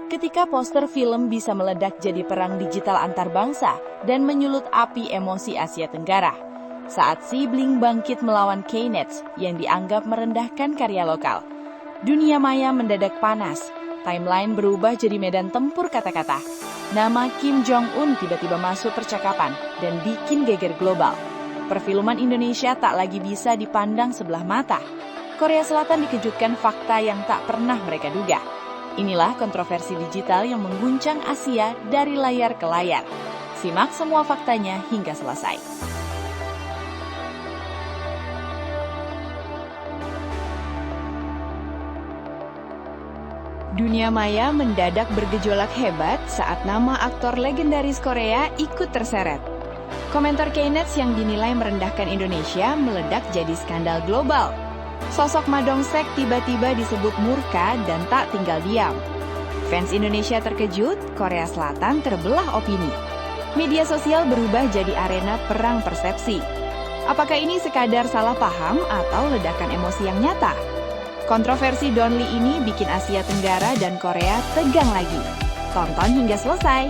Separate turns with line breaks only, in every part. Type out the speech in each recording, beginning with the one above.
Ketika poster film bisa meledak jadi perang digital antar bangsa dan menyulut api emosi Asia Tenggara. Saat Sibling bangkit melawan Keynes yang dianggap merendahkan karya lokal. Dunia maya mendadak panas, timeline berubah jadi medan tempur kata-kata. Nama Kim Jong-un tiba-tiba masuk percakapan dan bikin geger global. Perfilman Indonesia tak lagi bisa dipandang sebelah mata. Korea Selatan dikejutkan fakta yang tak pernah mereka duga. Inilah kontroversi digital yang mengguncang Asia dari layar ke layar. Simak semua faktanya hingga selesai. Dunia maya mendadak bergejolak hebat saat nama aktor legendaris Korea ikut terseret. Komentar Keynes yang dinilai merendahkan Indonesia meledak jadi skandal global. Sosok Ma Dong-seok tiba-tiba disebut murka dan tak tinggal diam. Fans Indonesia terkejut, Korea Selatan terbelah opini. Media sosial berubah jadi arena perang persepsi. Apakah ini sekadar salah paham atau ledakan emosi yang nyata? Kontroversi Don Lee ini bikin Asia Tenggara dan Korea tegang lagi. Tonton hingga selesai.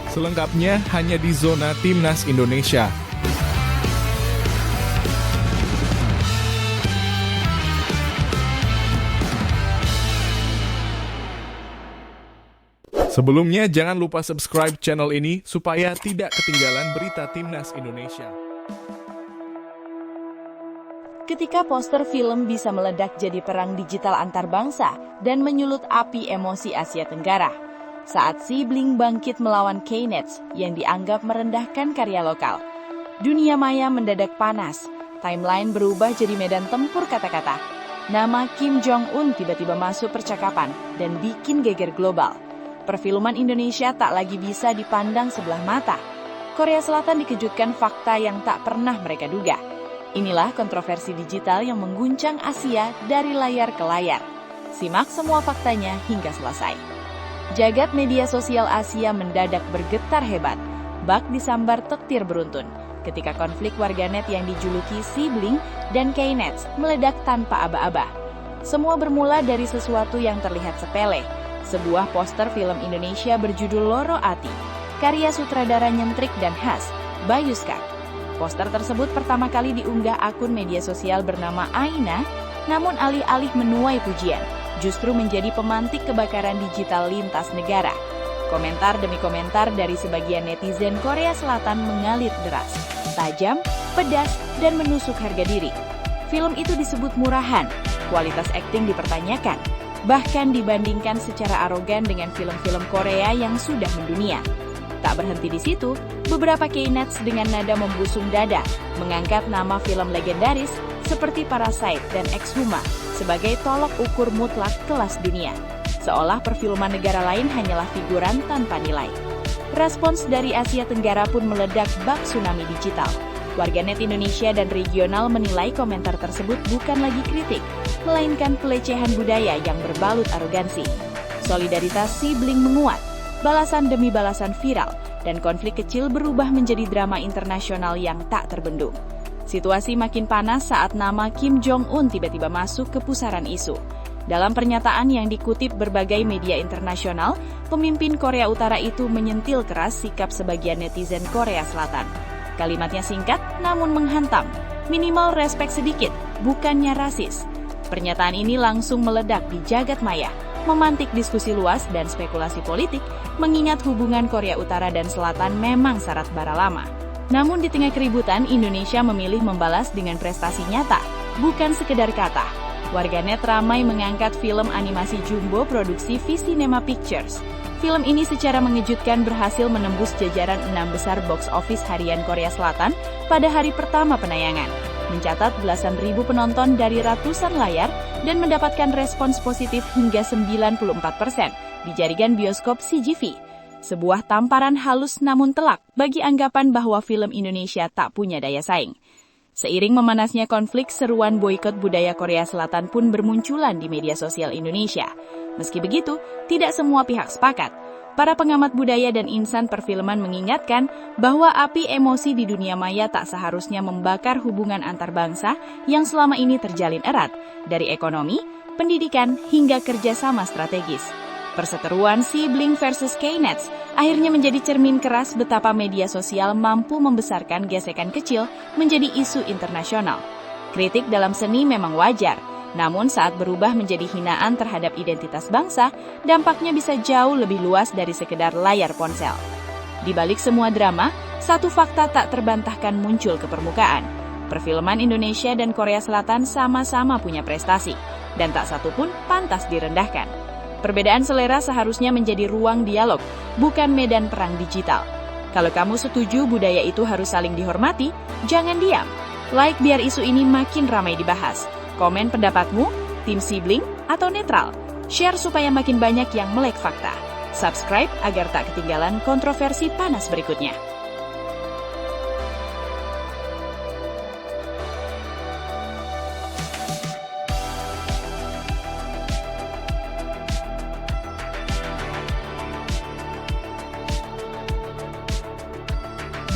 Selengkapnya hanya di Zona Timnas Indonesia. Sebelumnya jangan lupa subscribe channel ini supaya tidak ketinggalan berita Timnas Indonesia.
Ketika poster film bisa meledak jadi perang digital antar bangsa dan menyulut api emosi Asia Tenggara. Saat Sibling bangkit melawan Keynes yang dianggap merendahkan karya lokal. Dunia maya mendadak panas, timeline berubah jadi medan tempur kata-kata. Nama Kim Jong-un tiba-tiba masuk percakapan dan bikin geger global. Perfilman Indonesia tak lagi bisa dipandang sebelah mata. Korea Selatan dikejutkan fakta yang tak pernah mereka duga. Inilah kontroversi digital yang mengguncang Asia dari layar ke layar. Simak semua faktanya hingga selesai. Jagat media sosial Asia mendadak bergetar hebat. Bak disambar tektir beruntun ketika konflik warganet yang dijuluki Sibling dan Keynes meledak tanpa aba-aba. Semua bermula dari sesuatu yang terlihat sepele. Sebuah poster film Indonesia berjudul Loro Ati, karya sutradara nyentrik dan khas, Bayu Skak. Poster tersebut pertama kali diunggah akun media sosial bernama Aina, namun alih-alih menuai pujian, justru menjadi pemantik kebakaran digital lintas negara. Komentar demi komentar dari sebagian netizen Korea Selatan mengalir deras, tajam, pedas, dan menusuk harga diri. Film itu disebut murahan, kualitas akting dipertanyakan, bahkan dibandingkan secara arogan dengan film-film Korea yang sudah mendunia. Tak berhenti di situ, beberapa Keynes dengan nada membusung dada mengangkat nama film legendaris seperti Parasite dan Exhuma sebagai tolok ukur mutlak kelas dunia. Seolah perfilman negara lain hanyalah figuran tanpa nilai. Respons dari Asia Tenggara pun meledak bak tsunami digital. Warganet Indonesia dan regional menilai komentar tersebut bukan lagi kritik, melainkan pelecehan budaya yang berbalut arogansi. Solidaritas Sibling menguat. Balasan demi balasan viral, dan konflik kecil berubah menjadi drama internasional yang tak terbendung. Situasi makin panas saat nama Kim Jong-un tiba-tiba masuk ke pusaran isu. Dalam pernyataan yang dikutip berbagai media internasional, pemimpin Korea Utara itu menyentil keras sikap sebagian netizen Korea Selatan. Kalimatnya singkat namun menghantam, minimal respek sedikit, bukannya rasis. Pernyataan ini langsung meledak di jagat maya, memantik diskusi luas dan spekulasi politik, mengingat hubungan Korea Utara dan Selatan memang syarat bara lama. Namun di tengah keributan, Indonesia memilih membalas dengan prestasi nyata, bukan sekedar kata. Warganet ramai mengangkat film animasi Jumbo produksi V-Cinema Pictures. Film ini secara mengejutkan berhasil menembus jajaran 6 besar box office harian Korea Selatan pada hari pertama penayangan, mencatat belasan ribu penonton dari ratusan layar dan mendapatkan respons positif hingga 94% di jaringan bioskop CGV. Sebuah tamparan halus namun telak bagi anggapan bahwa film Indonesia tak punya daya saing. Seiring memanasnya konflik, seruan boikot budaya Korea Selatan pun bermunculan di media sosial Indonesia. Meski begitu, tidak semua pihak sepakat. Para pengamat budaya dan insan perfilman mengingatkan bahwa api emosi di dunia maya tak seharusnya membakar hubungan antar bangsa yang selama ini terjalin erat, dari ekonomi, pendidikan, hingga kerjasama strategis. Perseteruan sibling versus K-Nets akhirnya menjadi cermin keras betapa media sosial mampu membesarkan gesekan kecil menjadi isu internasional. Kritik dalam seni memang wajar, namun saat berubah menjadi hinaan terhadap identitas bangsa, dampaknya bisa jauh lebih luas dari sekedar layar ponsel. Di balik semua drama, satu fakta tak terbantahkan muncul ke permukaan. Perfilman Indonesia dan Korea Selatan sama-sama punya prestasi, dan tak satu pun pantas direndahkan. Perbedaan selera seharusnya menjadi ruang dialog, bukan medan perang digital. Kalau kamu setuju budaya itu harus saling dihormati, jangan diam. Like biar isu ini makin ramai dibahas. Komen pendapatmu, tim sibling, atau netral. Share supaya makin banyak yang melek fakta. Subscribe agar tak ketinggalan kontroversi panas berikutnya.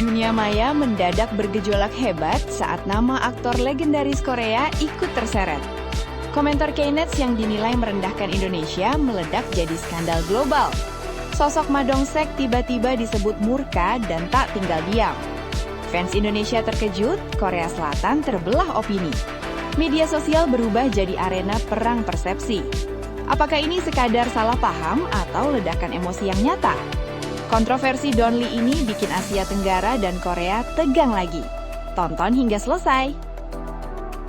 Dunia maya mendadak bergejolak hebat saat nama aktor legendaris Korea ikut terseret. Komentar K-Nets yang dinilai merendahkan Indonesia meledak jadi skandal global. Sosok Ma Dong-seok tiba-tiba disebut murka dan tak tinggal diam. Fans Indonesia terkejut, Korea Selatan terbelah opini. Media sosial berubah jadi arena perang persepsi. Apakah ini sekadar salah paham atau ledakan emosi yang nyata? Kontroversi Don Lee ini bikin Asia Tenggara dan Korea tegang lagi. Tonton hingga selesai.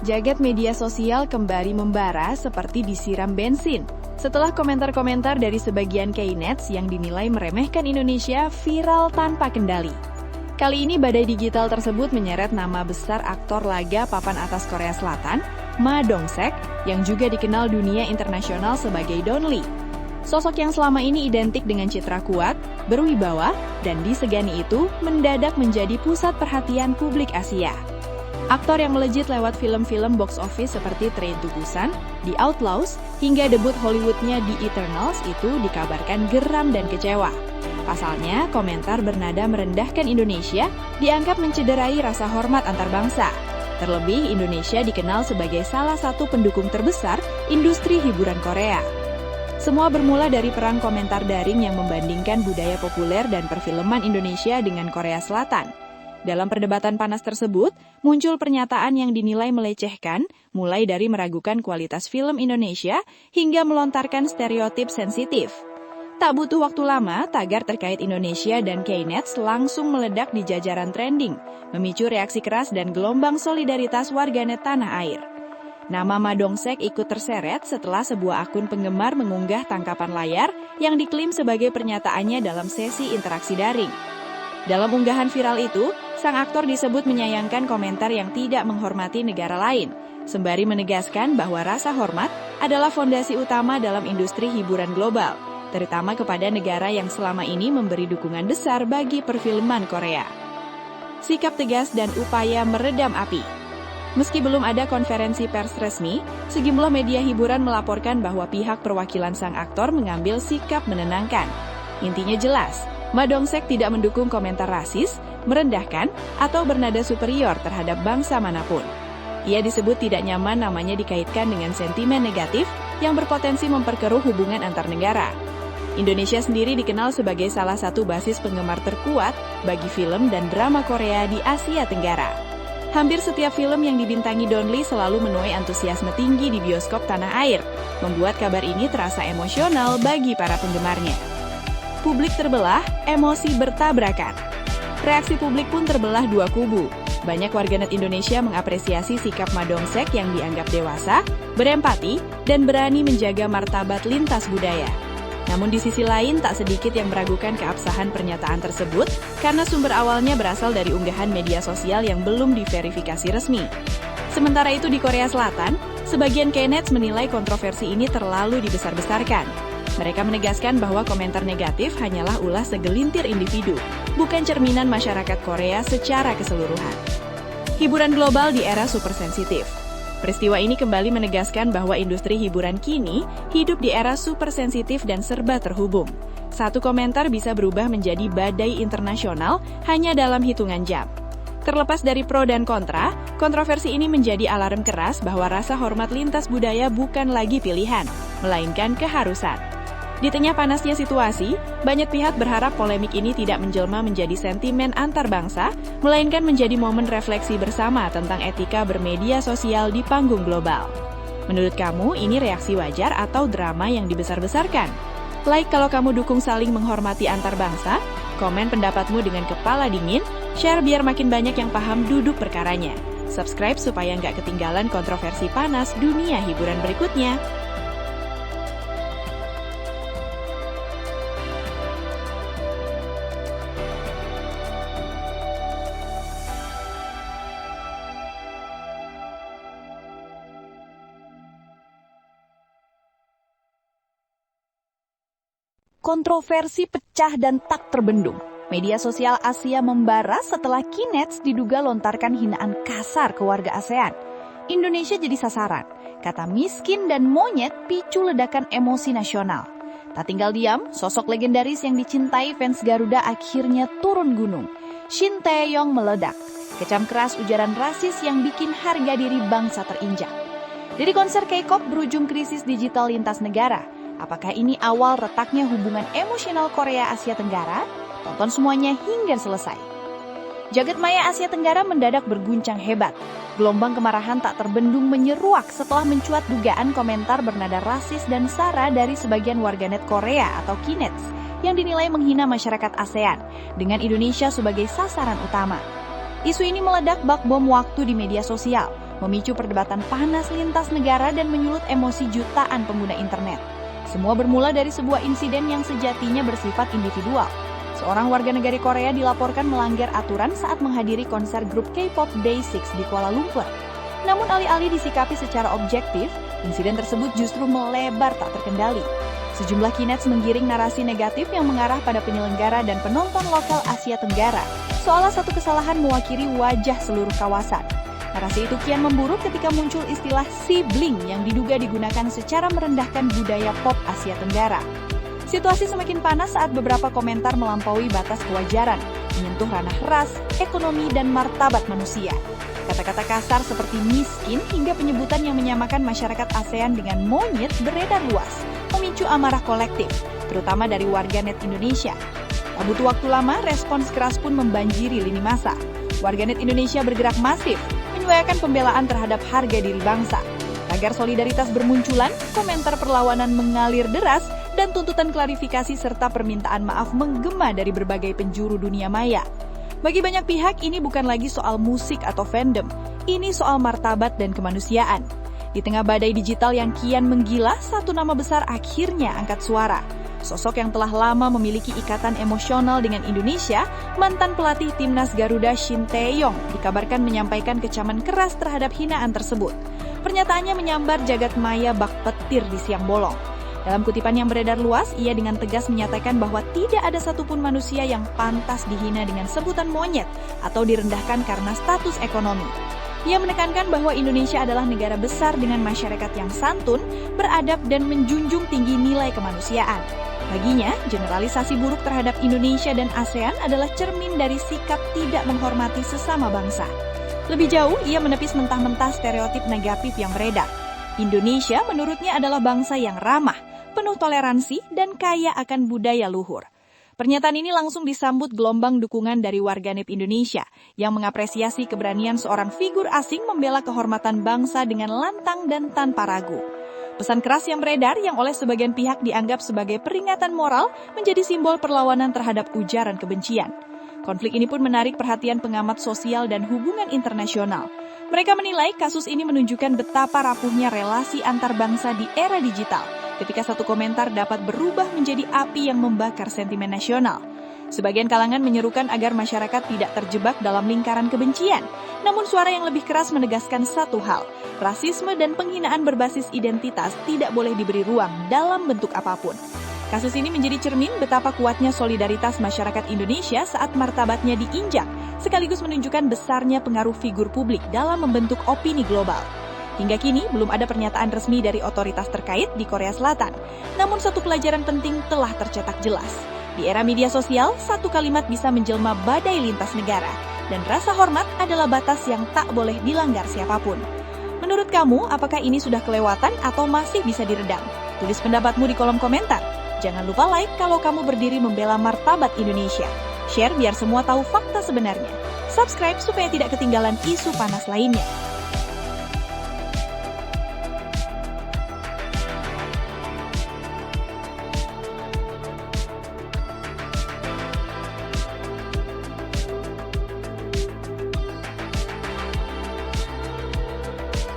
Jagat media sosial kembali membara seperti disiram bensin setelah komentar-komentar dari sebagian K-Nets yang dinilai meremehkan Indonesia viral tanpa kendali. Kali ini badai digital tersebut menyeret nama besar aktor laga papan atas Korea Selatan, Ma Dong-seok, yang juga dikenal dunia internasional sebagai Don Lee. Sosok yang selama ini identik dengan citra kuat, berwibawa, dan disegani itu mendadak menjadi pusat perhatian publik Asia. Aktor yang melejit lewat film-film box office seperti Train to Busan, The Outlaws, hingga debut Hollywoodnya The Eternals itu dikabarkan geram dan kecewa. Pasalnya, komentar bernada merendahkan Indonesia dianggap mencederai rasa hormat antar bangsa. Terlebih, Indonesia dikenal sebagai salah satu pendukung terbesar industri hiburan Korea. Semua bermula dari perang komentar daring yang membandingkan budaya populer dan perfilman Indonesia dengan Korea Selatan. Dalam perdebatan panas tersebut, muncul pernyataan yang dinilai melecehkan, mulai dari meragukan kualitas film Indonesia hingga melontarkan stereotip sensitif. Tak butuh waktu lama, tagar terkait Indonesia dan K-Nets langsung meledak di jajaran trending, memicu reaksi keras dan gelombang solidaritas warganet tanah air. Nama Ma Dong-seok ikut terseret setelah sebuah akun penggemar mengunggah tangkapan layar yang diklaim sebagai pernyataannya dalam sesi interaksi daring. Dalam unggahan viral itu, sang aktor disebut menyayangkan komentar yang tidak menghormati negara lain, sembari menegaskan bahwa rasa hormat adalah fondasi utama dalam industri hiburan global, terutama kepada negara yang selama ini memberi dukungan besar bagi perfilman Korea. Sikap tegas dan upaya meredam api. Meski belum ada konferensi pers resmi, sejumlah media hiburan melaporkan bahwa pihak perwakilan sang aktor mengambil sikap menenangkan. Intinya jelas, Ma Dong-seok tidak mendukung komentar rasis, merendahkan, atau bernada superior terhadap bangsa manapun. Ia disebut tidak nyaman namanya dikaitkan dengan sentimen negatif yang berpotensi memperkeruh hubungan antar negara. Indonesia sendiri dikenal sebagai salah satu basis penggemar terkuat bagi film dan drama Korea di Asia Tenggara. Hampir setiap film yang dibintangi Don Lee selalu menuai antusiasme tinggi di bioskop tanah air, membuat kabar ini terasa emosional bagi para penggemarnya. Publik terbelah, emosi bertabrakan. Reaksi publik pun terbelah dua kubu. Banyak warganet Indonesia mengapresiasi sikap Ma Dong-seok yang dianggap dewasa, berempati, dan berani menjaga martabat lintas budaya. Namun di sisi lain, tak sedikit yang meragukan keabsahan pernyataan tersebut karena sumber awalnya berasal dari unggahan media sosial yang belum diverifikasi resmi. Sementara itu di Korea Selatan, sebagian K-Nets menilai kontroversi ini terlalu dibesar-besarkan. Mereka menegaskan bahwa komentar negatif hanyalah ulah segelintir individu, bukan cerminan masyarakat Korea secara keseluruhan. Hiburan global di era supersensitif. Peristiwa ini kembali menegaskan bahwa industri hiburan kini hidup di era super sensitif dan serba terhubung. Satu komentar bisa berubah menjadi badai internasional hanya dalam hitungan jam. Terlepas dari pro dan kontra, kontroversi ini menjadi alarm keras bahwa rasa hormat lintas budaya bukan lagi pilihan, melainkan keharusan. Di tengah panasnya situasi, banyak pihak berharap polemik ini tidak menjelma menjadi sentimen antar bangsa, melainkan menjadi momen refleksi bersama tentang etika bermedia sosial di panggung global. Menurut kamu, ini reaksi wajar atau drama yang dibesar-besarkan? Like kalau kamu dukung saling menghormati antar bangsa, komen pendapatmu dengan kepala dingin, share biar makin banyak yang paham duduk perkaranya. Subscribe supaya nggak ketinggalan kontroversi panas dunia hiburan berikutnya. Kontroversi pecah dan tak terbendung. Media sosial Asia membara setelah Kinets diduga lontarkan hinaan kasar ke warga ASEAN. Indonesia jadi sasaran. Kata miskin dan monyet picu ledakan emosi nasional. Tak tinggal diam, sosok legendaris yang dicintai fans Garuda akhirnya turun gunung. Shin Tae-yong meledak. Kecam keras ujaran rasis yang bikin harga diri bangsa terinjak. Dari konser K-pop berujung krisis digital lintas negara. Apakah ini awal retaknya hubungan emosional Korea Asia Tenggara? Tonton semuanya hingga selesai. Jagat maya Asia Tenggara mendadak berguncang hebat. Gelombang kemarahan tak terbendung menyeruak setelah mencuat dugaan komentar bernada rasis dan sara dari sebagian warganet Korea atau Kinets yang dinilai menghina masyarakat ASEAN dengan Indonesia sebagai sasaran utama. Isu ini meledak bak bom waktu di media sosial, memicu perdebatan panas lintas negara dan menyulut emosi jutaan pengguna internet. Semua bermula dari sebuah insiden yang sejatinya bersifat individual. Seorang warga negara Korea dilaporkan melanggar aturan saat menghadiri konser grup K-pop Day6 di Kuala Lumpur. Namun alih-alih disikapi secara objektif, insiden tersebut justru melebar tak terkendali. Sejumlah Kinets menggiring narasi negatif yang mengarah pada penyelenggara dan penonton lokal Asia Tenggara, seolah satu kesalahan mewakili wajah seluruh kawasan. Narasi itu kian memburuk ketika muncul istilah sibling yang diduga digunakan secara merendahkan budaya pop Asia Tenggara. Situasi semakin panas saat beberapa komentar melampaui batas kewajaran, menyentuh ranah ras, ekonomi, dan martabat manusia. Kata-kata kasar seperti miskin hingga penyebutan yang menyamakan masyarakat ASEAN dengan monyet beredar luas, memicu amarah kolektif, terutama dari warganet Indonesia. Tak butuh waktu lama, respons keras pun membanjiri lini massa. Warganet Indonesia bergerak masif, menyuarakan pembelaan terhadap harga diri bangsa. Tagar solidaritas bermunculan, komentar perlawanan mengalir deras, dan tuntutan klarifikasi serta permintaan maaf menggema dari berbagai penjuru dunia maya. Bagi banyak pihak, ini bukan lagi soal musik atau fandom, ini soal martabat dan kemanusiaan. Di tengah badai digital yang kian menggila, satu nama besar akhirnya angkat suara. Sosok yang telah lama memiliki ikatan emosional dengan Indonesia, mantan pelatih timnas Garuda Shin Tae-yong dikabarkan menyampaikan kecaman keras terhadap hinaan tersebut. Pernyataannya menyambar jagat maya bak petir di siang bolong. Dalam kutipan yang beredar luas, ia dengan tegas menyatakan bahwa tidak ada satupun manusia yang pantas dihina dengan sebutan monyet atau direndahkan karena status ekonomi. Ia menekankan bahwa Indonesia adalah negara besar dengan masyarakat yang santun, beradab, dan menjunjung tinggi nilai kemanusiaan. Baginya, generalisasi buruk terhadap Indonesia dan ASEAN adalah cermin dari sikap tidak menghormati sesama bangsa. Lebih jauh, ia menepis mentah-mentah stereotip negatif yang beredar. Indonesia menurutnya adalah bangsa yang ramah, penuh toleransi, dan kaya akan budaya luhur. Pernyataan ini langsung disambut gelombang dukungan dari warganet Indonesia yang mengapresiasi keberanian seorang figur asing membela kehormatan bangsa dengan lantang dan tanpa ragu. Pesan keras yang beredar yang oleh sebagian pihak dianggap sebagai peringatan moral menjadi simbol perlawanan terhadap ujaran kebencian. Konflik ini pun menarik perhatian pengamat sosial dan hubungan internasional. Mereka menilai kasus ini menunjukkan betapa rapuhnya relasi antar bangsa di era digital, ketika satu komentar dapat berubah menjadi api yang membakar sentimen nasional. Sebagian kalangan menyerukan agar masyarakat tidak terjebak dalam lingkaran kebencian. Namun suara yang lebih keras menegaskan satu hal, rasisme dan penghinaan berbasis identitas tidak boleh diberi ruang dalam bentuk apapun. Kasus ini menjadi cermin betapa kuatnya solidaritas masyarakat Indonesia saat martabatnya diinjak, sekaligus menunjukkan besarnya pengaruh figur publik dalam membentuk opini global. Hingga kini belum ada pernyataan resmi dari otoritas terkait di Korea Selatan. Namun satu pelajaran penting telah tercetak jelas. Di era media sosial, satu kalimat bisa menjelma badai lintas negara. Dan rasa hormat adalah batas yang tak boleh dilanggar siapapun. Menurut kamu, apakah ini sudah kelewatan atau masih bisa diredam? Tulis pendapatmu di kolom komentar. Jangan lupa like kalau kamu berdiri membela martabat Indonesia. Share biar semua tahu fakta sebenarnya. Subscribe supaya tidak ketinggalan isu panas lainnya.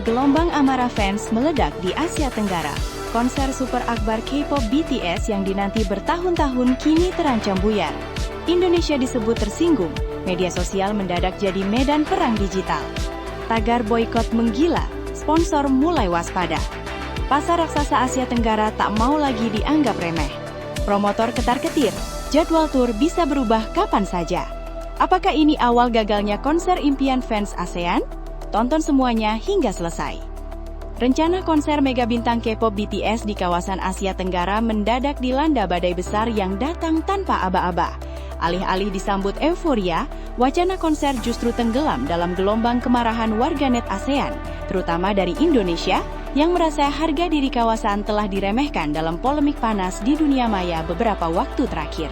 Gelombang amarah fans meledak di Asia Tenggara. Konser super akbar K-pop BTS yang dinanti bertahun-tahun kini terancam buyar. Indonesia disebut tersinggung, media sosial mendadak jadi medan perang digital. Tagar boykot menggila, sponsor mulai waspada. Pasar raksasa Asia Tenggara tak mau lagi dianggap remeh. Promotor ketar-ketir, jadwal tur bisa berubah kapan saja. Apakah ini awal gagalnya konser impian fans ASEAN? Tonton semuanya hingga selesai. Rencana konser mega bintang K-pop BTS di kawasan Asia Tenggara mendadak dilanda badai besar yang datang tanpa aba-aba. Alih-alih disambut euforia, wacana konser justru tenggelam dalam gelombang kemarahan warganet ASEAN, terutama dari Indonesia, yang merasa harga diri kawasan telah diremehkan dalam polemik panas di dunia maya beberapa waktu terakhir.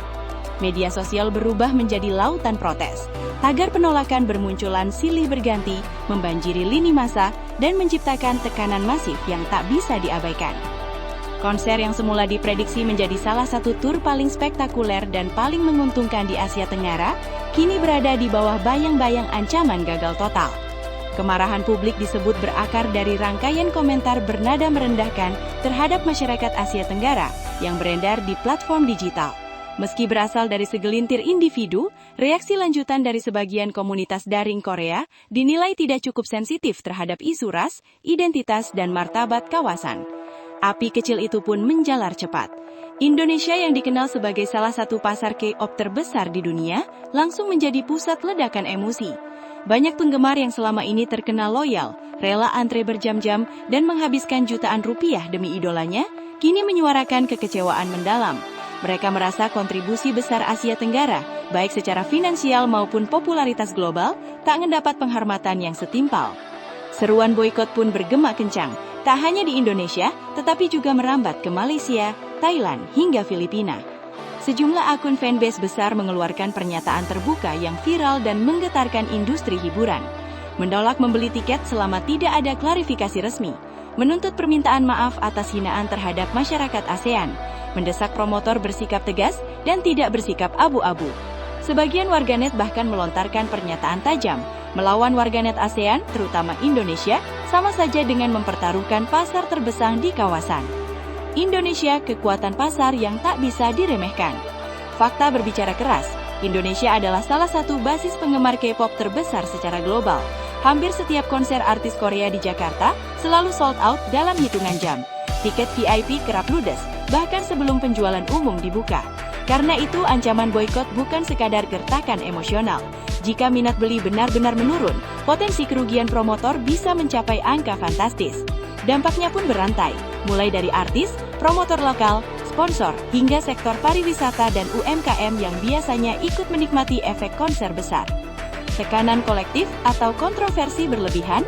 Media sosial berubah menjadi lautan protes. Tagar penolakan bermunculan silih berganti, membanjiri lini massa, dan menciptakan tekanan masif yang tak bisa diabaikan. Konser yang semula diprediksi menjadi salah satu tur paling spektakuler dan paling menguntungkan di Asia Tenggara, kini berada di bawah bayang-bayang ancaman gagal total. Kemarahan publik disebut berakar dari rangkaian komentar bernada merendahkan terhadap masyarakat Asia Tenggara yang beredar di platform digital. Meski berasal dari segelintir individu, reaksi lanjutan dari sebagian komunitas daring Korea dinilai tidak cukup sensitif terhadap isu ras, identitas, dan martabat kawasan. Api kecil itu pun menjalar cepat. Indonesia yang dikenal sebagai salah satu pasar K-pop terbesar di dunia, langsung menjadi pusat ledakan emosi. Banyak penggemar yang selama ini terkenal loyal, rela antre berjam-jam, dan menghabiskan jutaan rupiah demi idolanya, kini menyuarakan kekecewaan mendalam. Mereka merasa kontribusi besar Asia Tenggara, baik secara finansial maupun popularitas global, tak mendapat penghormatan yang setimpal. Seruan boikot pun bergema kencang, tak hanya di Indonesia, tetapi juga merambat ke Malaysia, Thailand, hingga Filipina. Sejumlah akun fanbase besar mengeluarkan pernyataan terbuka yang viral dan menggetarkan industri hiburan. Menolak membeli tiket selama tidak ada klarifikasi resmi, menuntut permintaan maaf atas hinaan terhadap masyarakat ASEAN, mendesak promotor bersikap tegas dan tidak bersikap abu-abu. Sebagian warganet bahkan melontarkan pernyataan tajam, melawan warganet ASEAN, terutama Indonesia, sama saja dengan mempertaruhkan pasar terbesar di kawasan. Indonesia, kekuatan pasar yang tak bisa diremehkan. Fakta berbicara keras, Indonesia adalah salah satu basis penggemar K-pop terbesar secara global. Hampir setiap konser artis Korea di Jakarta selalu sold out dalam hitungan jam. Tiket VIP kerap ludes, bahkan sebelum penjualan umum dibuka. Karena itu, ancaman boikot bukan sekadar gertakan emosional. Jika minat beli benar-benar menurun, potensi kerugian promotor bisa mencapai angka fantastis. Dampaknya pun berantai, mulai dari artis, promotor lokal, sponsor, hingga sektor pariwisata dan UMKM yang biasanya ikut menikmati efek konser besar. Tekanan kolektif atau kontroversi berlebihan?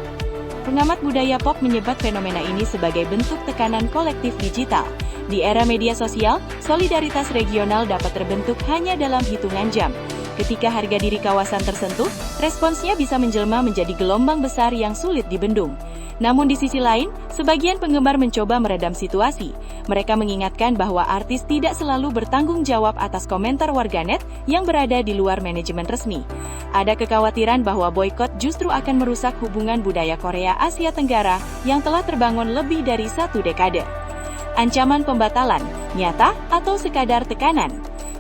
Pengamat budaya pop menyebut fenomena ini sebagai bentuk tekanan kolektif digital. Di era media sosial, solidaritas regional dapat terbentuk hanya dalam hitungan jam. Ketika harga diri kawasan tersentuh, responsnya bisa menjelma menjadi gelombang besar yang sulit dibendung. Namun di sisi lain, sebagian penggemar mencoba meredam situasi. Mereka mengingatkan bahwa artis tidak selalu bertanggung jawab atas komentar warganet yang berada di luar manajemen resmi. Ada kekhawatiran bahwa boikot justru akan merusak hubungan budaya Korea Asia Tenggara yang telah terbangun lebih dari 1 dekade. Ancaman pembatalan, nyata atau sekadar tekanan?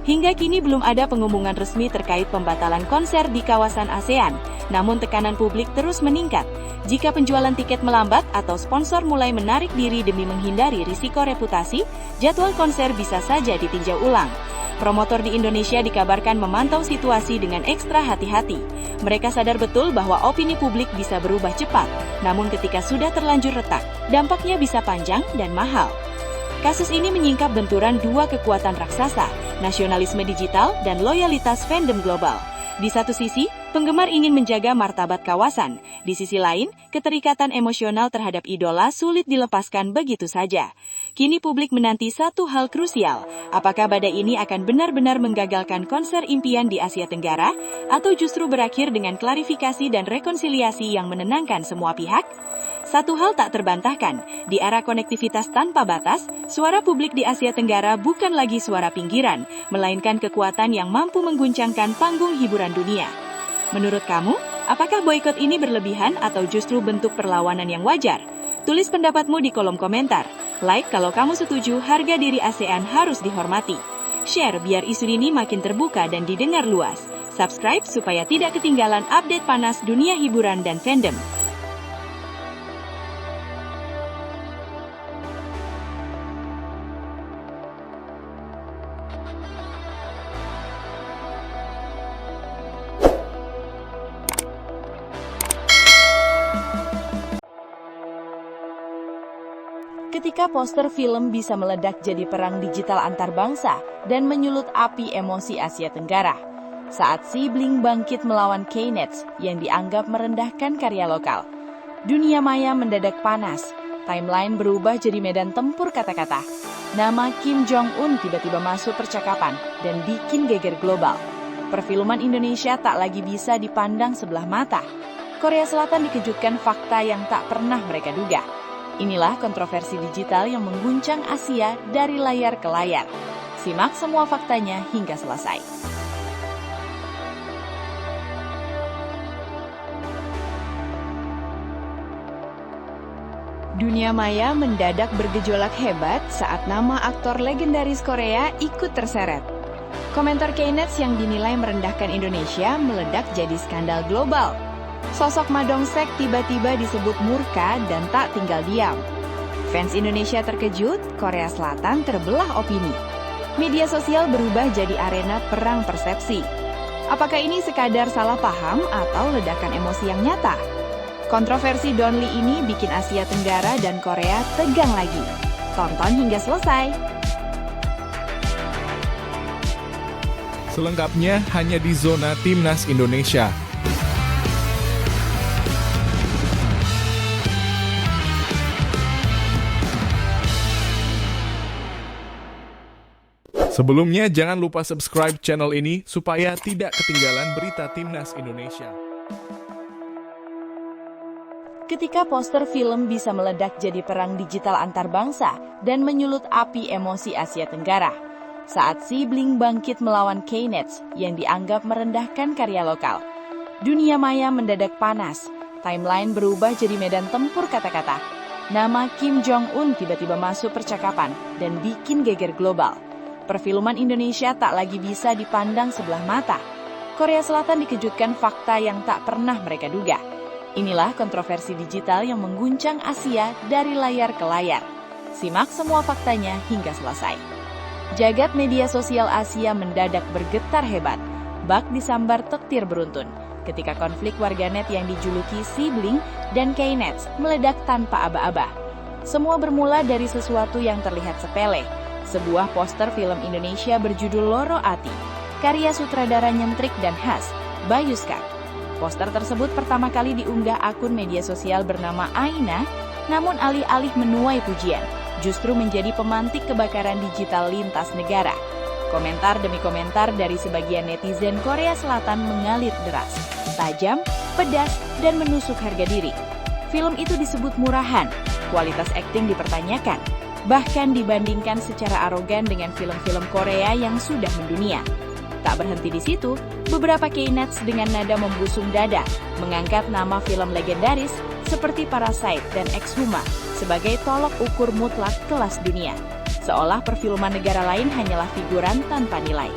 Hingga kini belum ada pengumuman resmi terkait pembatalan konser di kawasan ASEAN. Namun tekanan publik terus meningkat. Jika penjualan tiket melambat atau sponsor mulai menarik diri demi menghindari risiko reputasi, jadwal konser bisa saja ditinjau ulang. Promotor di Indonesia dikabarkan memantau situasi dengan ekstra hati-hati. Mereka sadar betul bahwa opini publik bisa berubah cepat, namun ketika sudah terlanjur retak, dampaknya bisa panjang dan mahal. Kasus ini menyingkap benturan dua kekuatan raksasa, nasionalisme digital dan loyalitas fandom global. Di satu sisi, penggemar ingin menjaga martabat kawasan. Di sisi lain, keterikatan emosional terhadap idola sulit dilepaskan begitu saja. Kini publik menanti satu hal krusial. Apakah badai ini akan benar-benar menggagalkan konser impian di Asia Tenggara, atau justru berakhir dengan klarifikasi dan rekonsiliasi yang menenangkan semua pihak? Satu hal tak terbantahkan, di era konektivitas tanpa batas, suara publik di Asia Tenggara bukan lagi suara pinggiran, melainkan kekuatan yang mampu mengguncangkan panggung hiburan dunia. Menurut kamu, apakah boikot ini berlebihan atau justru bentuk perlawanan yang wajar? Tulis pendapatmu di kolom komentar. Like kalau kamu setuju harga diri ASEAN harus dihormati. Share biar isu ini makin terbuka dan didengar luas. Subscribe supaya tidak ketinggalan update panas dunia hiburan dan fandom. Ketika poster film bisa meledak jadi perang digital antar bangsa dan menyulut api emosi Asia Tenggara. Saat Sibling bangkit melawan Knets yang dianggap merendahkan karya lokal. Dunia maya mendadak panas, timeline berubah jadi medan tempur kata-kata. Nama Kim Jong-un tiba-tiba masuk percakapan dan bikin geger global. Perfilman Indonesia tak lagi bisa dipandang sebelah mata. Korea Selatan dikejutkan fakta yang tak pernah mereka duga. Inilah kontroversi digital yang mengguncang Asia dari layar ke layar. Simak semua faktanya hingga selesai. Dunia maya mendadak bergejolak hebat saat nama aktor legendaris Korea ikut terseret. Komentar Knets yang dinilai merendahkan Indonesia meledak jadi skandal global. Sosok Madongsek tiba-tiba disebut murka dan tak tinggal diam. Fans Indonesia terkejut, Korea Selatan terbelah opini. Media sosial berubah jadi arena perang persepsi. Apakah ini sekadar salah paham atau ledakan emosi yang nyata? Kontroversi Donli ini bikin Asia Tenggara dan Korea tegang lagi. Tonton hingga selesai.
Selengkapnya hanya di Zona Timnas Indonesia. Sebelumnya, jangan lupa subscribe channel ini supaya tidak ketinggalan berita Timnas Indonesia.
Ketika poster film bisa meledak jadi perang digital antar bangsa dan menyulut api emosi Asia Tenggara. Saat Sibling bangkit melawan Knets yang dianggap merendahkan karya lokal. Dunia maya mendadak panas, timeline berubah jadi medan tempur kata-kata. Nama Kim Jong-un tiba-tiba masuk percakapan dan bikin geger global. Perfilman Indonesia tak lagi bisa dipandang sebelah mata. Korea Selatan dikejutkan fakta yang tak pernah mereka duga. Inilah kontroversi digital yang mengguncang Asia dari layar ke layar. Simak semua faktanya hingga selesai. Jagat media sosial Asia mendadak bergetar hebat. Bak disambar tektir beruntun ketika konflik warganet yang dijuluki Sibling dan Knets meledak tanpa aba-aba. Semua bermula dari sesuatu yang terlihat sepele. Sebuah poster film Indonesia berjudul Loro Ati, karya sutradara nyentrik dan khas, Bayu Skak. Poster tersebut pertama kali diunggah akun media sosial bernama Aina, namun alih-alih menuai pujian, justru menjadi pemantik kebakaran digital lintas negara. Komentar demi komentar dari sebagian netizen Korea Selatan mengalir deras, tajam, pedas, dan menusuk harga diri. Film itu disebut murahan, kualitas akting dipertanyakan, bahkan dibandingkan secara arogan dengan film-film Korea yang sudah mendunia. Tak berhenti di situ, beberapa Knets dengan nada membusung dada mengangkat nama film legendaris seperti Parasite dan Exhuma sebagai tolok ukur mutlak kelas dunia. Seolah perfilman negara lain hanyalah figuran tanpa nilai.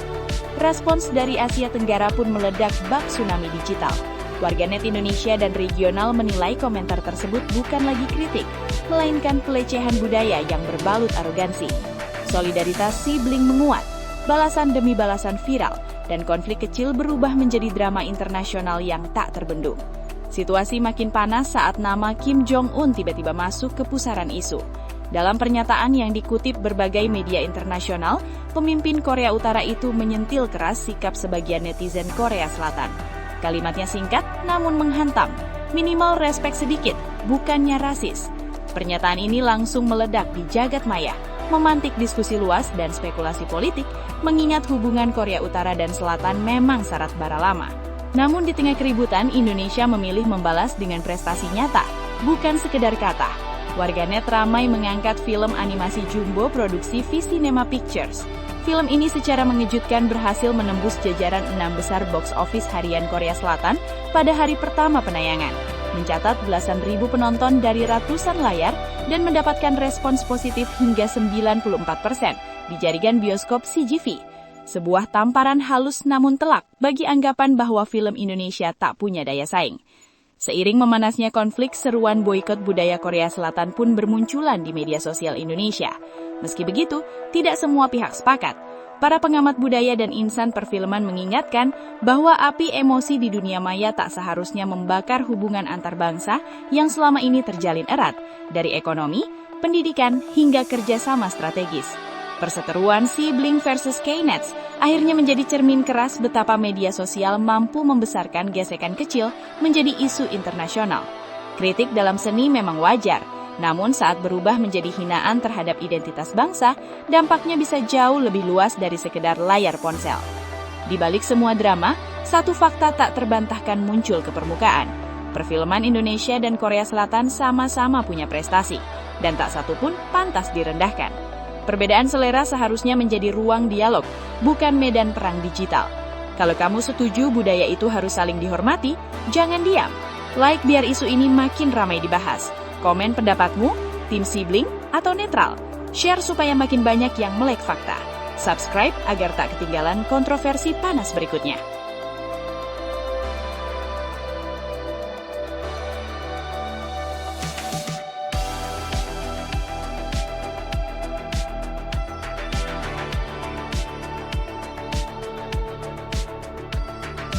Respons dari Asia Tenggara pun meledak bak tsunami digital. Warganet Indonesia dan regional menilai komentar tersebut bukan lagi kritik, melainkan pelecehan budaya yang berbalut arogansi. Solidaritas si Bling menguat, balasan demi balasan viral, dan konflik kecil berubah menjadi drama internasional yang tak terbendung. Situasi makin panas saat nama Kim Jong-un tiba-tiba masuk ke pusaran isu. Dalam pernyataan yang dikutip berbagai media internasional, pemimpin Korea Utara itu menyentil keras sikap sebagian netizen Korea Selatan. Kalimatnya singkat namun menghantam, minimal respek sedikit, bukannya rasis. Pernyataan ini langsung meledak di jagat maya, memantik diskusi luas dan spekulasi politik, mengingat hubungan Korea Utara dan Selatan memang syarat bara lama. Namun di tengah keributan, Indonesia memilih membalas dengan prestasi nyata, bukan sekedar kata. Warganet ramai mengangkat film animasi Jumbo produksi V-Cinema Pictures. Film ini secara mengejutkan berhasil menembus jajaran 6 besar box office harian Korea Selatan pada hari pertama penayangan, mencatat belasan ribu penonton dari ratusan layar dan mendapatkan respons positif hingga 94% di jaringan bioskop CGV. Sebuah tamparan halus namun telak bagi anggapan bahwa film Indonesia tak punya daya saing. Seiring memanasnya konflik, seruan boikot budaya Korea Selatan pun bermunculan di media sosial Indonesia. Meski begitu, tidak semua pihak sepakat. Para pengamat budaya dan insan perfilman mengingatkan bahwa api emosi di dunia maya tak seharusnya membakar hubungan antar bangsa yang selama ini terjalin erat, dari ekonomi, pendidikan, hingga kerjasama strategis. Perseteruan si Bling versus K-Nets akhirnya menjadi cermin keras betapa media sosial mampu membesarkan gesekan kecil menjadi isu internasional. Kritik dalam seni memang wajar, namun saat berubah menjadi hinaan terhadap identitas bangsa, dampaknya bisa jauh lebih luas dari sekedar layar ponsel. Di balik semua drama, satu fakta tak terbantahkan muncul ke permukaan. Perfilman Indonesia dan Korea Selatan sama-sama punya prestasi, dan tak satu pun pantas direndahkan. Perbedaan selera seharusnya menjadi ruang dialog, bukan medan perang digital. Kalau kamu setuju budaya itu harus saling dihormati, jangan diam. Like biar isu ini makin ramai dibahas. Komen pendapatmu, tim si Bling atau netral. Share supaya makin banyak yang melek fakta. Subscribe agar tak ketinggalan kontroversi panas berikutnya.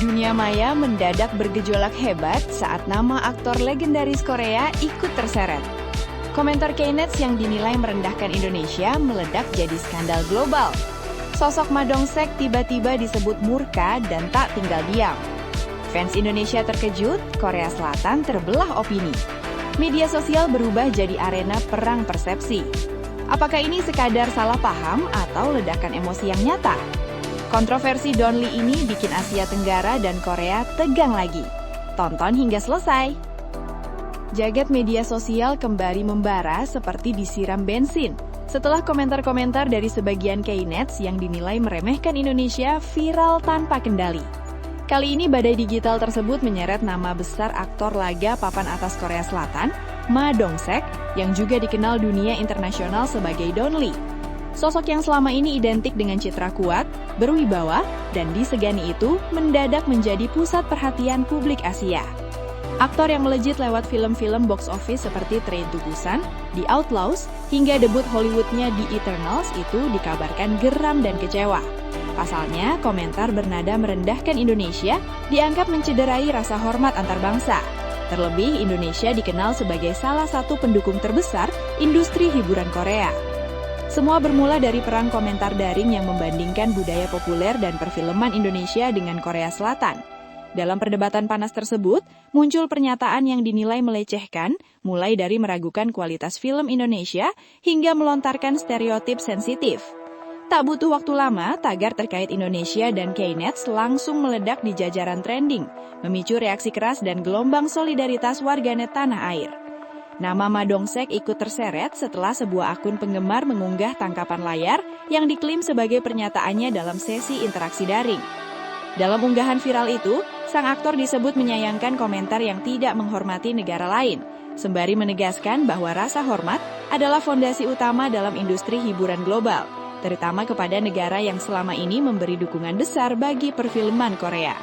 Dunia maya mendadak bergejolak hebat saat nama aktor legendaris Korea ikut terseret. Komentar K-Nets yang dinilai merendahkan Indonesia meledak jadi skandal global. Sosok Ma Dong-seok tiba-tiba disebut murka dan tak tinggal diam. Fans Indonesia terkejut, Korea Selatan terbelah opini. Media sosial berubah jadi arena perang persepsi. Apakah ini sekadar salah paham atau ledakan emosi yang nyata? Kontroversi Don Lee ini bikin Asia Tenggara dan Korea tegang lagi. Tonton hingga selesai. Jagat media sosial kembali membara seperti disiram bensin setelah komentar-komentar dari sebagian K-Nets yang dinilai meremehkan Indonesia viral tanpa kendali. Kali ini badai digital tersebut menyeret nama besar aktor laga papan atas Korea Selatan, Ma Dong-seok, yang juga dikenal dunia internasional sebagai Don Lee. Sosok yang selama ini identik dengan citra kuat, berwibawa, dan disegani itu mendadak menjadi pusat perhatian publik Asia. Aktor yang melejit lewat film-film box office seperti Train to Busan, The Outlaws, hingga debut Hollywoodnya The Eternals itu dikabarkan geram dan kecewa. Pasalnya, komentar bernada merendahkan Indonesia dianggap mencederai rasa hormat antar bangsa. Terlebih, Indonesia dikenal sebagai salah satu pendukung terbesar industri hiburan Korea. Semua bermula dari perang komentar daring yang membandingkan budaya populer dan perfilman Indonesia dengan Korea Selatan. Dalam perdebatan panas tersebut, muncul pernyataan yang dinilai melecehkan, mulai dari meragukan kualitas film Indonesia hingga melontarkan stereotip sensitif. Tak butuh waktu lama, tagar terkait Indonesia dan K-Nets langsung meledak di jajaran trending, memicu reaksi keras dan gelombang solidaritas warganet tanah air. Nama Ma Dong-seok ikut terseret setelah sebuah akun penggemar mengunggah tangkapan layar yang diklaim sebagai pernyataannya dalam sesi interaksi daring. Dalam unggahan viral itu, sang aktor disebut menyayangkan komentar yang tidak menghormati negara lain, sembari menegaskan bahwa rasa hormat adalah fondasi utama dalam industri hiburan global, terutama kepada negara yang selama ini memberi dukungan besar bagi perfilman Korea.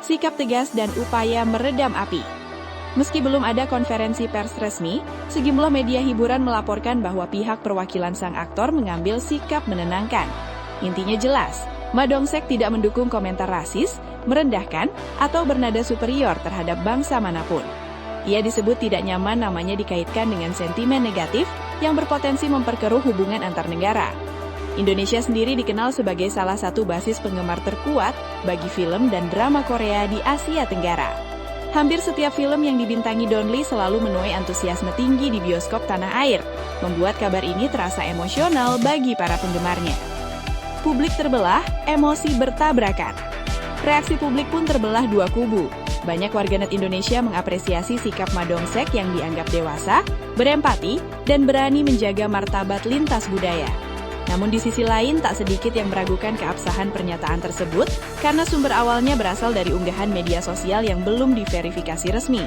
sikap tegas dan upaya meredam api. Meski belum ada konferensi pers resmi, sejumlah media hiburan melaporkan bahwa pihak perwakilan sang aktor mengambil sikap menenangkan. Intinya jelas, Ma Dong-seok tidak mendukung komentar rasis, merendahkan, atau bernada superior terhadap bangsa manapun. Ia disebut tidak nyaman namanya dikaitkan dengan sentimen negatif yang berpotensi memperkeruh hubungan antar negara. Indonesia sendiri dikenal sebagai salah satu basis penggemar terkuat bagi film dan drama Korea di Asia Tenggara. Hampir setiap film yang dibintangi Don Lee selalu menuai antusiasme tinggi di bioskop tanah air, membuat kabar ini terasa emosional bagi para penggemarnya. Publik terbelah, emosi bertabrakan. Reaksi publik pun terbelah dua kubu. Banyak warganet Indonesia mengapresiasi sikap Ma Dong-seok yang dianggap dewasa, berempati, dan berani menjaga martabat lintas budaya. Namun di sisi lain, tak sedikit yang meragukan keabsahan pernyataan tersebut karena sumber awalnya berasal dari unggahan media sosial yang belum diverifikasi resmi.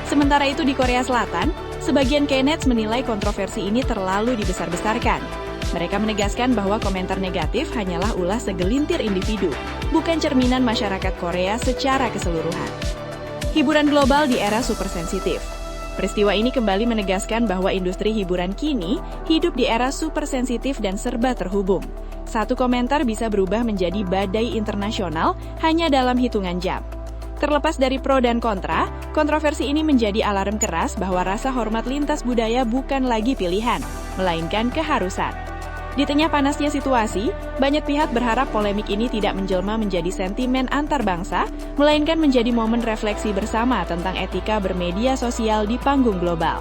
Sementara itu di Korea Selatan, sebagian Knets menilai kontroversi ini terlalu dibesar-besarkan. Mereka menegaskan bahwa komentar negatif hanyalah ulah segelintir individu, bukan cerminan masyarakat Korea secara keseluruhan. Hiburan global di era supersensitif. Peristiwa ini kembali menegaskan bahwa industri hiburan kini hidup di era supersensitif dan serba terhubung. Satu komentar bisa berubah menjadi badai internasional hanya dalam hitungan jam. Terlepas dari pro dan kontra, kontroversi ini menjadi alarm keras bahwa rasa hormat lintas budaya bukan lagi pilihan, melainkan keharusan. Di tengah panasnya situasi, banyak pihak berharap polemik ini tidak menjelma menjadi sentimen antar bangsa, melainkan menjadi momen refleksi bersama tentang etika bermedia sosial di panggung global.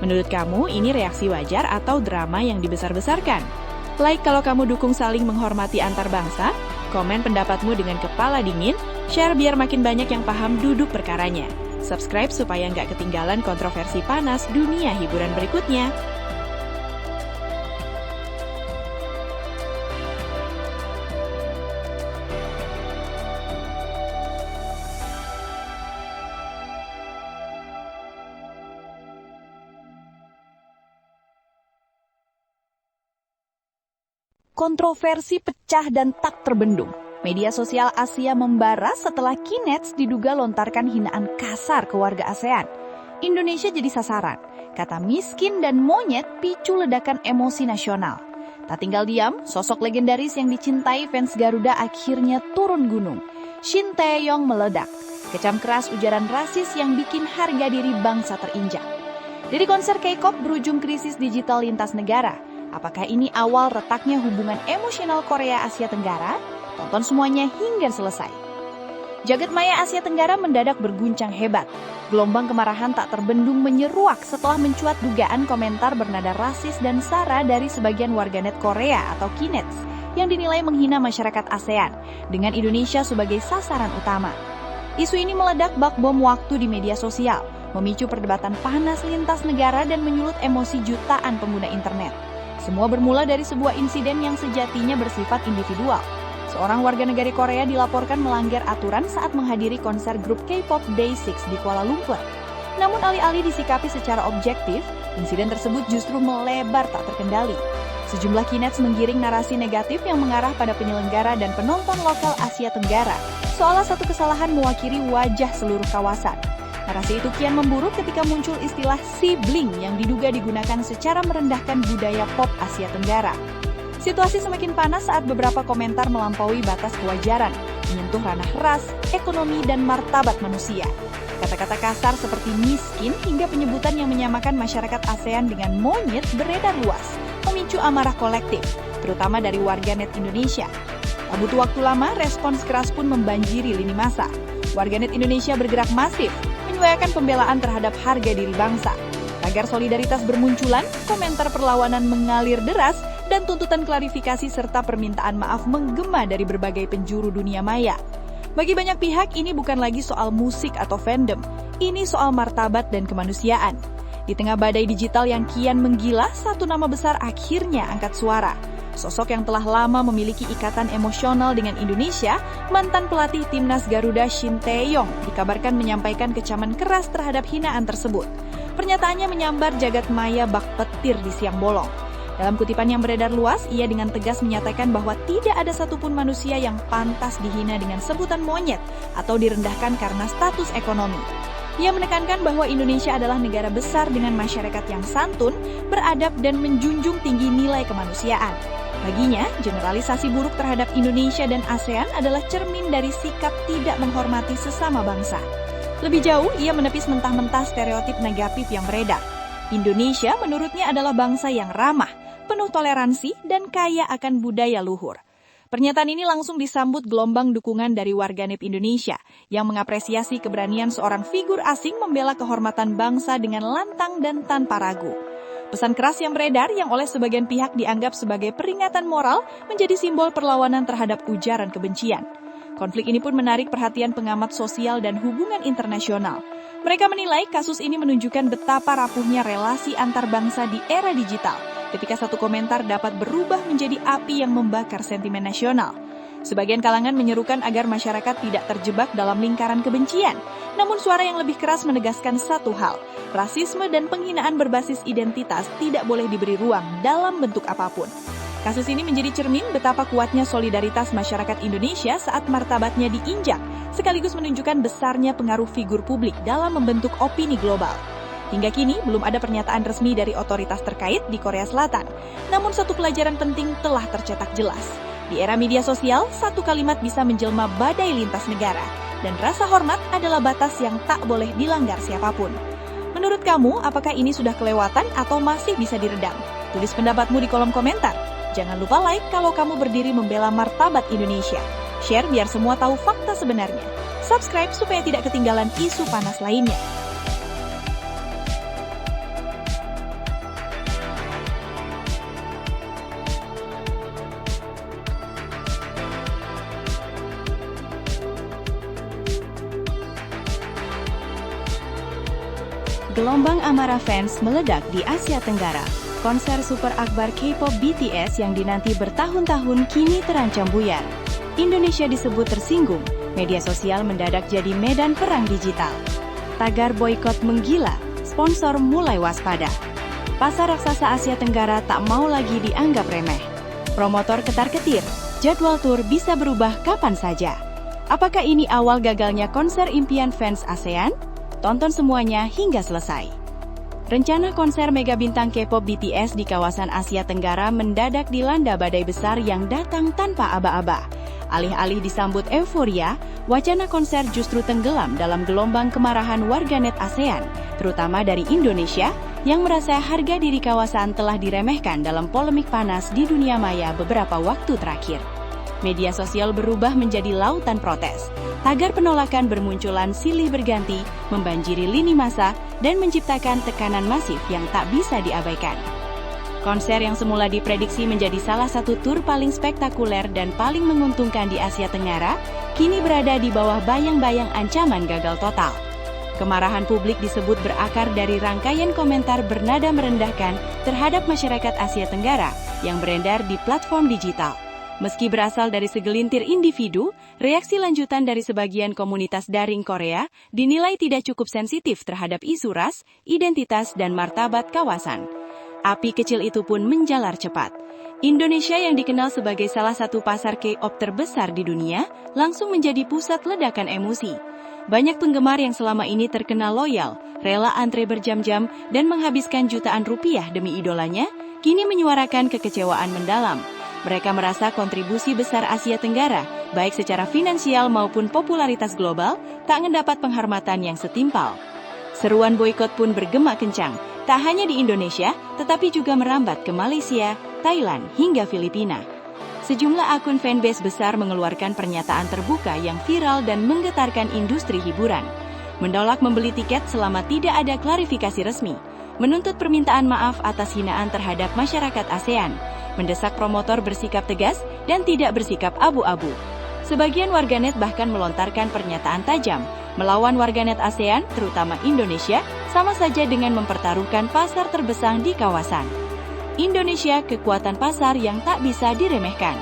Menurut kamu, ini reaksi wajar atau drama yang dibesar-besarkan? Like kalau kamu dukung saling menghormati antar bangsa, komen pendapatmu dengan kepala dingin, share biar makin banyak yang paham duduk perkaranya. Subscribe supaya nggak ketinggalan kontroversi panas dunia hiburan berikutnya.
Kontroversi pecah dan tak terbendung. Media sosial Asia membara setelah Knets diduga lontarkan hinaan kasar ke warga ASEAN. Indonesia jadi sasaran. Kata miskin dan monyet picu ledakan emosi nasional. Tak tinggal diam, sosok legendaris yang dicintai fans Garuda akhirnya turun gunung. Shin Tae-yong meledak. Kecam keras ujaran rasis yang bikin harga diri bangsa terinjak. Dari konser K-pop berujung krisis digital lintas negara. Apakah ini awal retaknya hubungan emosional Korea Asia Tenggara? Tonton semuanya hingga selesai. Jagat maya Asia Tenggara mendadak berguncang hebat. Gelombang kemarahan tak terbendung menyeruak setelah mencuat dugaan komentar bernada rasis dan sara dari sebagian warganet Korea atau Knets yang dinilai menghina masyarakat ASEAN dengan Indonesia sebagai sasaran utama. Isu ini meledak bak bom waktu di media sosial, memicu perdebatan panas lintas negara dan menyulut emosi jutaan pengguna internet. Semua bermula dari sebuah insiden yang sejatinya bersifat individual. Seorang warga negara Korea dilaporkan melanggar aturan saat menghadiri konser grup K-pop Day6 di Kuala Lumpur. Namun alih-alih disikapi secara objektif, insiden tersebut justru melebar tak terkendali. Sejumlah Knets menggiring narasi negatif yang mengarah pada penyelenggara dan penonton lokal Asia Tenggara, seolah satu kesalahan mewakili wajah seluruh kawasan. Narasi itu kian memburuk ketika muncul istilah sibling yang diduga digunakan secara merendahkan budaya pop Asia Tenggara. Situasi semakin panas saat beberapa komentar melampaui batas kewajaran, menyentuh ranah ras, ekonomi, dan martabat manusia. Kata-kata kasar seperti miskin hingga penyebutan yang menyamakan masyarakat ASEAN dengan monyet beredar luas, memicu amarah kolektif, terutama dari warganet Indonesia. Tak butuh waktu lama, respons keras pun membanjiri lini massa. Warganet Indonesia bergerak masif, menyuarakan pembelaan terhadap harga diri bangsa. Tagar solidaritas bermunculan, komentar perlawanan mengalir deras, dan tuntutan klarifikasi serta permintaan maaf menggema dari berbagai penjuru dunia maya. Bagi banyak pihak, ini bukan lagi soal musik atau fandom, ini soal martabat dan kemanusiaan. Di tengah badai digital yang kian menggila, satu nama besar akhirnya angkat suara. Sosok yang telah lama memiliki ikatan emosional dengan Indonesia, mantan pelatih timnas Garuda Shin Tae-yong dikabarkan menyampaikan kecaman keras terhadap hinaan tersebut. Pernyataannya menyambar jagat maya bak petir di siang bolong. Dalam kutipan yang beredar luas, ia dengan tegas menyatakan bahwa tidak ada satupun manusia yang pantas dihina dengan sebutan monyet atau direndahkan karena status ekonomi. Ia menekankan bahwa Indonesia adalah negara besar dengan masyarakat yang santun, beradab, dan menjunjung tinggi nilai kemanusiaan. Baginya, generalisasi buruk terhadap Indonesia dan ASEAN adalah cermin dari sikap tidak menghormati sesama bangsa. Lebih jauh, ia menepis mentah-mentah stereotip negatif yang beredar. Indonesia menurutnya adalah bangsa yang ramah, penuh toleransi, dan kaya akan budaya luhur. Pernyataan ini langsung disambut gelombang dukungan dari warganet Indonesia yang mengapresiasi keberanian seorang figur asing membela kehormatan bangsa dengan lantang dan tanpa ragu. Pesan keras yang beredar yang oleh sebagian pihak dianggap sebagai peringatan moral menjadi simbol perlawanan terhadap ujaran kebencian. Konflik ini pun menarik perhatian pengamat sosial dan hubungan internasional. Mereka menilai kasus ini menunjukkan betapa rapuhnya relasi antar bangsa di era digital, ketika satu komentar dapat berubah menjadi api yang membakar sentimen nasional. Sebagian kalangan menyerukan agar masyarakat tidak terjebak dalam lingkaran kebencian. Namun suara yang lebih keras menegaskan satu hal, rasisme dan penghinaan berbasis identitas tidak boleh diberi ruang dalam bentuk apapun. Kasus ini menjadi cermin betapa kuatnya solidaritas masyarakat Indonesia saat martabatnya diinjak, sekaligus menunjukkan besarnya pengaruh figur publik dalam membentuk opini global. Hingga kini, belum ada pernyataan resmi dari otoritas terkait di Korea Selatan. Namun satu pelajaran penting telah tercetak jelas. Di era media sosial, satu kalimat bisa menjelma badai lintas negara. Dan rasa hormat adalah batas yang tak boleh dilanggar siapapun. Menurut kamu, apakah ini sudah kelewatan atau masih bisa diredam? Tulis pendapatmu di kolom komentar. Jangan lupa like kalau kamu berdiri membela martabat Indonesia. Share biar semua tahu fakta sebenarnya. Subscribe supaya tidak ketinggalan isu panas lainnya. Gelombang amarah fans meledak di Asia Tenggara. Konser super akbar K-pop BTS yang dinanti bertahun-tahun kini terancam buyar. Indonesia disebut tersinggung, media sosial mendadak jadi medan perang digital. Tagar boykot menggila, sponsor mulai waspada. Pasar raksasa Asia Tenggara tak mau lagi dianggap remeh. Promotor ketar-ketir, jadwal tur bisa berubah kapan saja. Apakah ini awal gagalnya konser impian fans ASEAN? Tonton semuanya hingga selesai. Rencana konser mega bintang K-pop BTS di kawasan Asia Tenggara mendadak dilanda badai besar yang datang tanpa aba-aba. Alih-alih disambut euforia, wacana konser justru tenggelam dalam gelombang kemarahan warganet ASEAN, terutama dari Indonesia, yang merasa harga diri kawasan telah diremehkan dalam polemik panas di dunia maya beberapa waktu terakhir. Media sosial berubah menjadi lautan protes. Tagar penolakan bermunculan silih berganti, membanjiri lini massa, dan menciptakan tekanan masif yang tak bisa diabaikan. Konser yang semula diprediksi menjadi salah satu tur paling spektakuler dan paling menguntungkan di Asia Tenggara, kini berada di bawah bayang-bayang ancaman gagal total. Kemarahan publik disebut berakar dari rangkaian komentar bernada merendahkan terhadap masyarakat Asia Tenggara yang beredar di platform digital. Meski berasal dari segelintir individu, reaksi lanjutan dari sebagian komunitas daring Korea dinilai tidak cukup sensitif terhadap isu ras, identitas, dan martabat kawasan. Api kecil itu pun menjalar cepat. Indonesia yang dikenal sebagai salah satu pasar K-pop terbesar di dunia, langsung menjadi pusat ledakan emosi. Banyak penggemar yang selama ini terkenal loyal, rela antre berjam-jam, dan menghabiskan jutaan rupiah demi idolanya, kini menyuarakan kekecewaan mendalam. Mereka merasa kontribusi besar Asia Tenggara, baik secara finansial maupun popularitas global, tak mendapat penghormatan yang setimpal. Seruan boikot pun bergema kencang, tak hanya di Indonesia, tetapi juga merambat ke Malaysia, Thailand, hingga Filipina. Sejumlah akun fanbase besar mengeluarkan pernyataan terbuka yang viral dan menggetarkan industri hiburan. Menolak membeli tiket selama tidak ada klarifikasi resmi, menuntut permintaan maaf atas hinaan terhadap masyarakat ASEAN, mendesak promotor bersikap tegas dan tidak bersikap abu-abu. Sebagian warganet bahkan melontarkan pernyataan tajam melawan warganet ASEAN, terutama Indonesia, sama saja dengan mempertaruhkan pasar terbesar di kawasan. Indonesia, kekuatan pasar yang tak bisa diremehkan.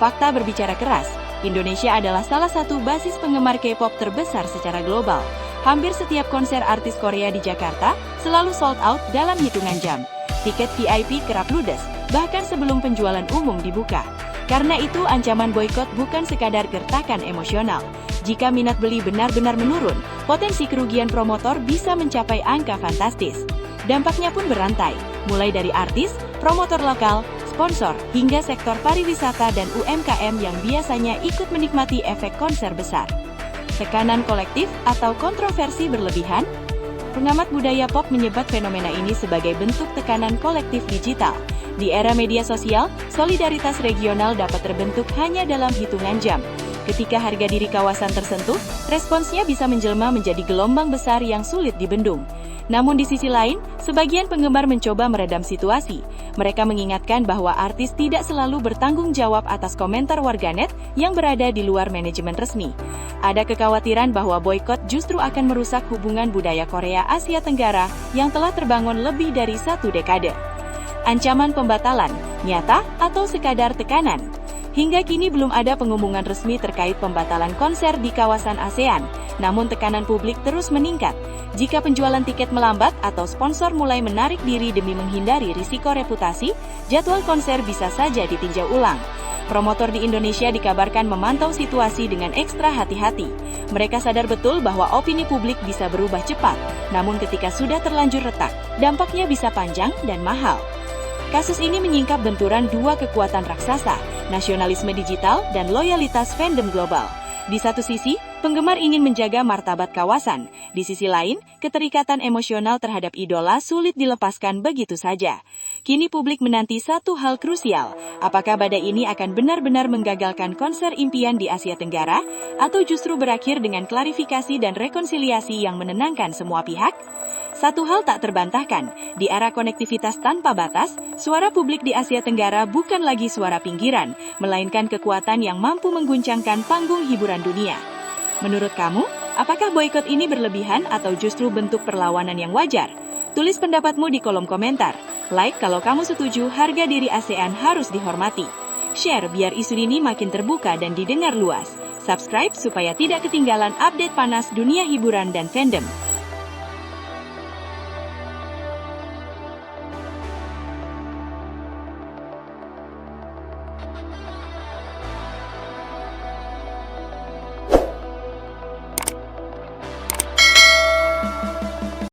Fakta berbicara keras, Indonesia adalah salah satu basis penggemar K-pop terbesar secara global. Hampir setiap konser artis Korea di Jakarta selalu sold out dalam hitungan jam. Tiket VIP kerap ludes,
bahkan sebelum penjualan umum dibuka. Karena itu, ancaman boikot bukan sekadar gertakan emosional. Jika minat beli benar-benar menurun, potensi kerugian promotor bisa mencapai angka fantastis. Dampaknya pun berantai, mulai dari artis, promotor lokal, sponsor, hingga sektor pariwisata dan UMKM yang biasanya ikut menikmati efek konser besar. Tekanan kolektif atau kontroversi berlebihan? Pengamat budaya pop menyebut fenomena ini sebagai bentuk tekanan kolektif digital. Di era media sosial, solidaritas regional dapat terbentuk hanya dalam hitungan jam. Ketika harga diri kawasan tersentuh, responsnya bisa menjelma menjadi gelombang besar yang sulit dibendung. Namun di sisi lain, sebagian penggemar mencoba meredam situasi. Mereka mengingatkan bahwa artis tidak selalu bertanggung jawab atas komentar warganet yang berada di luar manajemen resmi. Ada kekhawatiran bahwa boikot justru akan merusak hubungan budaya Korea Asia Tenggara yang telah terbangun lebih dari 1 dekade. Ancaman pembatalan, nyata atau sekadar tekanan? Hingga kini belum ada pengumuman resmi terkait pembatalan konser di kawasan ASEAN, namun tekanan publik terus meningkat. Jika penjualan tiket melambat atau sponsor mulai menarik diri demi menghindari risiko reputasi, jadwal konser bisa saja ditinjau ulang. Promotor di Indonesia dikabarkan memantau situasi dengan ekstra hati-hati. Mereka sadar betul bahwa opini publik bisa berubah cepat, namun ketika sudah terlanjur retak, dampaknya bisa panjang dan mahal. Kasus ini menyingkap benturan dua kekuatan raksasa, nasionalisme digital dan loyalitas fandom global. Di satu sisi, penggemar ingin menjaga martabat kawasan. Di sisi lain, keterikatan emosional terhadap idola sulit dilepaskan begitu saja. Kini publik menanti satu hal krusial. Apakah badai ini akan benar-benar menggagalkan konser impian di Asia Tenggara, atau justru berakhir dengan klarifikasi dan rekonsiliasi yang menenangkan semua pihak? Satu hal tak terbantahkan, di era konektivitas tanpa batas, suara publik di Asia Tenggara bukan lagi suara pinggiran, melainkan kekuatan yang mampu mengguncangkan panggung hiburan dunia. Menurut kamu, apakah boikot ini berlebihan atau justru bentuk perlawanan yang wajar? Tulis pendapatmu di kolom komentar. Like kalau kamu setuju harga diri ASEAN harus dihormati. Share biar isu ini makin terbuka dan didengar luas. Subscribe supaya tidak ketinggalan update panas dunia hiburan dan fandom.